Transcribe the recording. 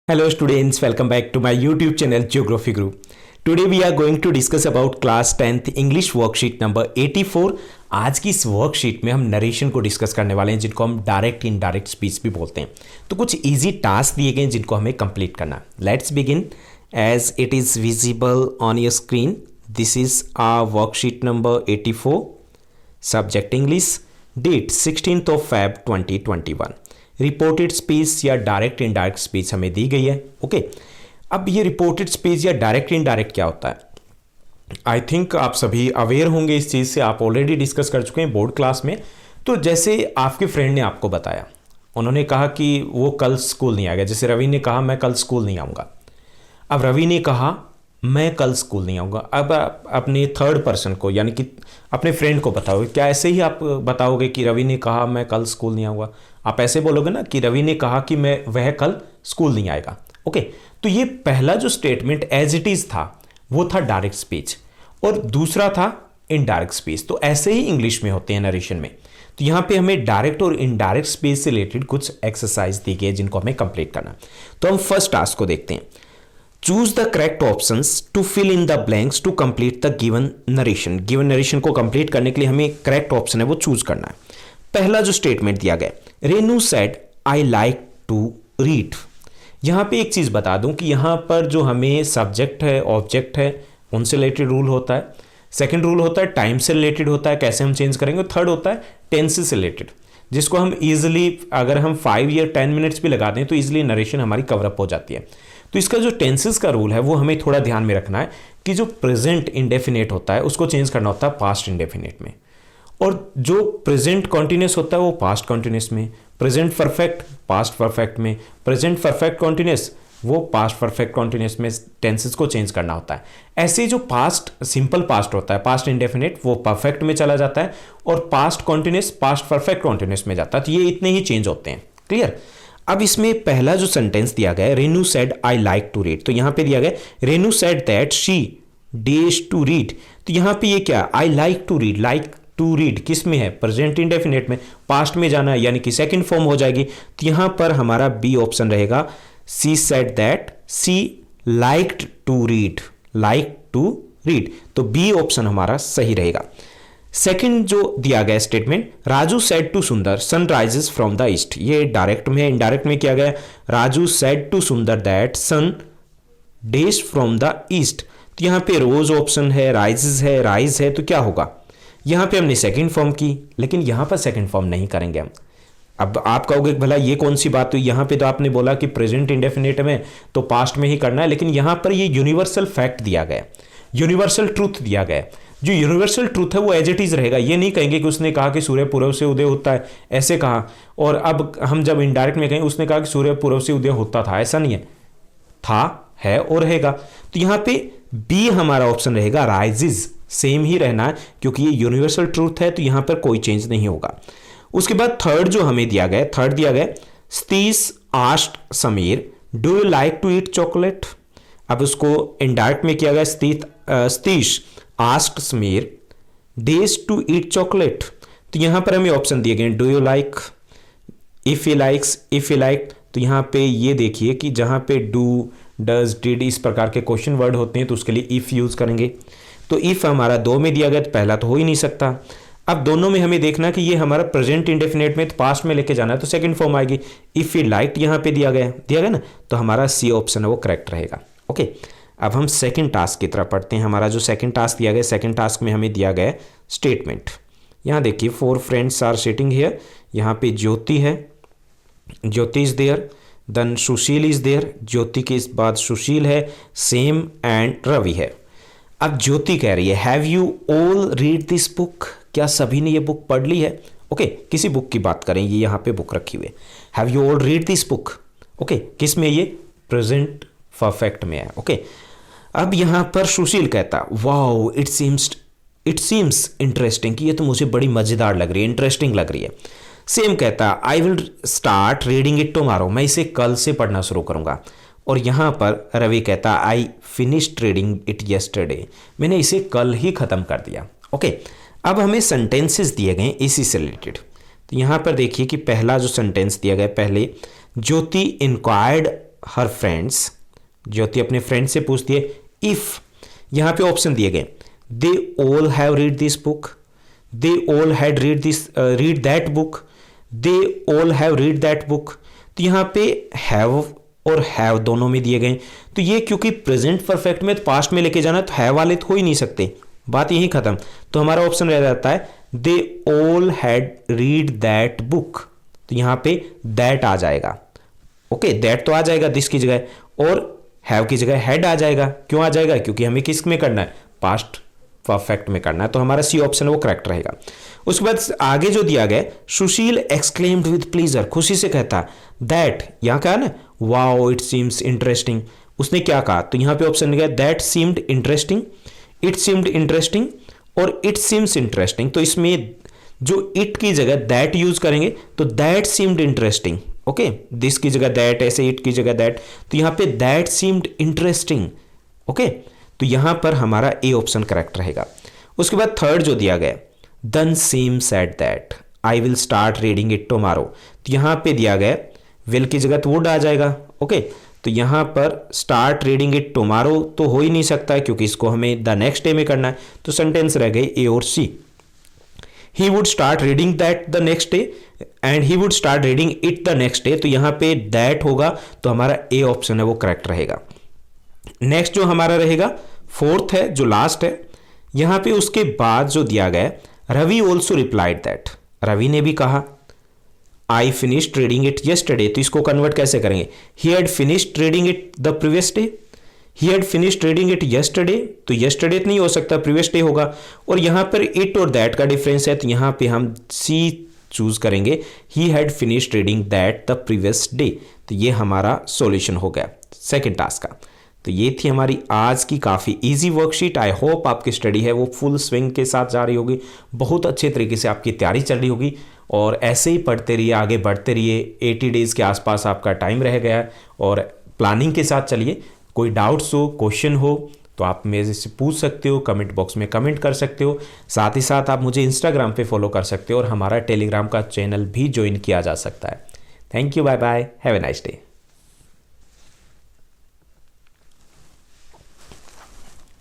Hello students, welcome back to my YouTube channel Geography Guru. Today we are going to discuss about class 10th English worksheet number 84. आज की इस worksheet में हम narration को discuss करने वाले हैं जिनको हम डायरेक्ट इनडायरेक्ट स्पीच भी बोलते हैं. तो कुछ इजी टास्क दिए गए हैं जिनको हमें कंप्लीट करना. Let's begin as it is visible on your screen. This is our worksheet number 84. Subject English. Date 16th of Feb 2021. Reported speech या डायरेक्ट इनडायरेक्ट स्पीच हमें दी गई है. ओके अब ये रिपोर्टेड स्पीच या डायरेक्ट इनडायरेक्ट क्या होता है? आई थिंक आप सभी अवेयर होंगे इस चीज़ से. आप ऑलरेडी डिस्कस कर चुके हैं बोर्ड क्लास में. तो जैसे आपके फ्रेंड ने आपको बताया, उन्होंने कहा कि वो कल स्कूल नहीं आएगा. जैसे रवि ने कहा मैं कल स्कूल नहीं आऊँगा. अब रवि ने कहा मैं कल स्कूल नहीं आऊँगा. अब आप अपने थर्ड पर्सन को यानी कि अपने फ्रेंड को बताओगे. क्या ऐसे ही आप बताओगे कि रवि ने कहा मैं कल स्कूल नहीं आऊँगा? आप ऐसे बोलोगे ना कि रवि ने कहा कि वह कल स्कूल नहीं आएगा. ओके तो ये पहला जो स्टेटमेंट एज इट इज़ था वो था डायरेक्ट स्पीच और दूसरा था इनडायरेक्ट स्पीच. तो ऐसे ही इंग्लिश में होते हैं नरेशन में. तो यहाँ पे हमें डायरेक्ट और इनडायरेक्ट स्पीच से रिलेटेड कुछ एक्सरसाइज दी गई है जिनको हमें कंप्लीट करना. तो हम फर्स्ट टास्क को देखते हैं. Choose the correct options to fill in the blanks to complete the given narration. Given narration को कंप्लीट करने के लिए हमें करेक्ट ऑप्शन है वो चूज करना है. पहला जो स्टेटमेंट दिया गया, Renu said I like to read. यहां पे एक चीज बता दूं कि यहां पर जो हमें सब्जेक्ट है ऑब्जेक्ट है उनसे रिलेटेड रूल होता है. सेकंड रूल होता है टाइम से रिलेटेड होता है, कैसे हम चेंज करेंगे. थर्ड होता है टेंस से रिलेटेड, जिसको हम इजीली अगर हम 5 या 10 मिनट्स भी लगा दें तो इजीली नरेशन हमारी कवरअप हो जाती है. तो इसका जो टेंसेस का रूल है वो हमें थोड़ा ध्यान में रखना है कि जो प्रेजेंट इंडेफिनेट होता है उसको चेंज करना होता है पास्ट इंडेफिनेट में, और जो प्रेजेंट कॉन्टिन्यूस होता है वो पास्ट कॉन्टिन्यूस में, प्रेजेंट परफेक्ट पास्ट परफेक्ट में, प्रेजेंट परफेक्ट कॉन्टिन्यूस वो पास्ट परफेक्ट कॉन्टिन्यूस में टेंसेस को चेंज करना होता है. ऐसे जो पास्ट सिंपल पास्ट होता है पास्ट इंडेफिनेट वो परफेक्ट में चला जाता है और past continuous past perfect continuous में जाता है. तो ये इतने ही चेंज होते हैं. क्लियर. अब इसमें पहला जो सेंटेंस दिया गया है Renu said I like to read. तो यहां पे दिया गया Renu said that she days to read. तो यहां पे ये क्या I like to read. Like to read किस में है? प्रेजेंट इंडेफिनेट में. पास्ट में जाना है यानी कि सेकंड फॉर्म हो जाएगी. तो यहां पर हमारा बी ऑप्शन रहेगा. She said that she liked to read. Like to read. तो बी ऑप्शन हमारा सही रहेगा. सेकंड जो दिया गया statement, Raju said to Sundar sun rises from the east. ये डायरेक्ट में है. इनडायरेक्ट में किया गया Raju said to Sundar that sun days from the east. तो यहां पे रोज ऑप्शन है, राइजेस है, राइज है. तो क्या होगा? यहां पे हमने सेकंड फॉर्म की, लेकिन यहां पर सेकंड फॉर्म नहीं करेंगे हम. अब आप कहोगे भला ये कौन सी बात हुई? यहां पे तो आपने बोला कि प्रेजेंट इंडेफिनेट में तो पास्ट में ही करना है, लेकिन यहां पर ये यूनिवर्सल फैक्ट दिया गया, यूनिवर्सल ट्रूथ दिया गया. जो यूनिवर्सल ट्रूथ है वो एज इट इज रहेगा. ये नहीं कहेंगे कि उसने कहा कि सूर्य पूर्व से उदय होता है, ऐसे कहा, और अब हम जब इनडायरेक्ट में कहें उसने कहा कि सूर्य पूर्व से उदय होता था. ऐसा नहीं है. था, है और रहेगा. तो यहां पे बी हमारा ऑप्शन रहेगा. राइजेस सेम ही रहना है क्योंकि ये यूनिवर्सल ट्रूथ है, तो यहां पर कोई चेंज नहीं होगा. उसके बाद थर्ड जो हमें दिया गया, थर्ड दिया गया Satish asked Sameer do you like to eat chocolate. अब उसको इनडायरेक्ट में किया गया Satish asked Sameer days to eat chocolate. तो यहां पर हमें ऑप्शन दिए गए do you like, if he likes, if he like. तो यहां पे ये देखिए कि जहां पे डू डज डिड इस प्रकार के क्वेश्चन वर्ड होते हैं तो उसके लिए इफ यूज करेंगे. तो इफ हमारा दो में दिया गया तो पहला तो हो ही नहीं सकता. अब दोनों में हमें देखना कि ये हमारा प्रेजेंट इंडेफिनेट में तो पास्ट में लेके जाना है तो सेकंड फॉर्म आएगी. इफ ही लाइक्ड यहां पे दिया गया ना, तो हमारा सी ऑप्शन है वो करेक्ट रहेगा. ओके अब हम सेकंड टास्क की तरफ पढ़ते हैं. हमारा जो सेकंड टास्क दिया गया, सेकंड टास्क में हमें दिया गया स्टेटमेंट. यहां देखिए 4 फ्रेंड्स आर सिटिंग हियर. यहां पे ज्योति है, Jyoti is there, then Sushil is there. Jyoti के इस बाद सुशील है, सेम एंड रवि है. अब ज्योति कह रही है have you all read this book. क्या सभी ने ये बुक पढ़ ली है? ओके किसी बुक की बात करें, ये यहां पे बुक रखी हुई है. Have you all read this book. Okay किस में? ये प्रेजेंट परफेक्ट में है. ओके अब यहां पर सुशील कहता वाओ इट सीम्स इंटरेस्टिंग, कि ये तो मुझे बड़ी मजेदार लग रही है, इंटरेस्टिंग लग रही है. सेम कहता आई will start reading it tomorrow. मैं इसे कल से पढ़ना शुरू करूंगा. और यहां पर रवि कहता आई फिनिश्ड रीडिंग इट यस्टरडे. मैंने इसे कल ही खत्म कर दिया. ओके अब हमें सेंटेंसेस दिए गए इसी से रिलेटेड. तो यहां पर देखिए कि पहला जो सेंटेंस दिया गया, पहले ज्योति इंक्वायर्ड हर फ्रेंड्स, ज्योति अपने फ्रेंड से पूछती है इफ, यहाँ पे ऑप्शन दिए गए, they all have read this book, they all had read that book, they all have read that book. तो यहाँ पे हैव और हैव दोनों में दिए गए, तो ये क्योंकि प्रेजेंट परफेक्ट में तो पास्ट में लेके जाना, तो हैव वाले तो हो ही नहीं सकते, बात यही खत्म। तो हमारा ऑप्शन रह जाता है they all had read that book, तो यहाँ पे दैट आ जाएगा। ओके, दैट तो आ जाएगा दिस की जगह, और हैव की जगह हैड आ जाएगा। क्यों आ जाएगा? क्योंकि हमें किस में करना है, पास्ट परफेक्ट में करना है, तो हमारा सी ऑप्शन है वो करेक्ट रहेगा। उसके बाद आगे जो दिया गया, सुशील एक्सक्लेम्ड विद प्लीजर, खुशी से कहता दैट, यहाँ क्या है ना, वाओ इट सीम्स इंटरेस्टिंग, उसने क्या कहा, तो यहाँ पे ऑप्शन गया that seemed interesting, it seemed interesting और इट सीम्स इंटरेस्टिंग। तो इसमें जो इट की जगह दैट यूज करेंगे तो that seemed interesting. Okay, this की जगह दैट, ऐसे इट की जगह दैट, तो यहाँ पे दैट सीम्ड इंटरेस्टिंग। ओके, तो यहाँ पर हमारा ए ऑप्शन करेक्ट रहेगा। उसके बाद थर्ड जो दिया गया, then Sam said that I will start reading it tomorrow, तो यहाँ पे दिया गया विल की जगह तो वुड आ जाएगा। ओके, तो यहाँ पर स्टार्ट रीडिंग इट टुमारो तो हो ही नहीं सकता है, क्योंकि इसको हमें द नेक्स्ट डे में करना है, तो सेंटेंस रह गए ए और C. He would start reading that the next day and he would start reading it the next day, तो यहाँ पे दैट होगा, तो हमारा ए ऑप्शन है वो करेक्ट रहेगा। नेक्स्ट जो हमारा रहेगा फोर्थ है, जो लास्ट है, यहाँ पे उसके बाद जो दिया गया, Ravi also replied that, Ravi ने भी कहा I finished reading it yesterday, तो इसको कन्वर्ट कैसे करेंगे, he had finished reading it the previous day, he had finished reading it yesterday, तो येस्टरडे नहीं हो सकता, प्रीवियस डे होगा, और यहाँ पर इट और दैट का डिफरेंस है, तो यहाँ पे हम सी चूज करेंगे, he had finished reading that the previous day, तो ये हमारा सॉल्यूशन हो गया सेकेंड टास्क का। तो ये थी हमारी आज की काफ़ी इजी वर्कशीट। आई होप आपकी स्टडी है वो फुल स्विंग के साथ जा रही होगी, बहुत अच्छे तरीके से आपकी तैयारी चल रही होगी, और ऐसे ही पढ़ते रहिए, आगे बढ़ते रहिए। 80 डेज़ के आसपास आपका टाइम रह गया है, और प्लानिंग के साथ चलिए। कोई डाउट्स हो, क्वेश्चन हो, तो आप मेरे से पूछ सकते हो, कमेंट बॉक्स में कमेंट कर सकते हो। साथ ही साथ आप मुझे इंस्टाग्राम पे फॉलो कर सकते हो, और हमारा टेलीग्राम का चैनल भी ज्वाइन किया जा सकता है। Thank you, bye bye, have a nice day.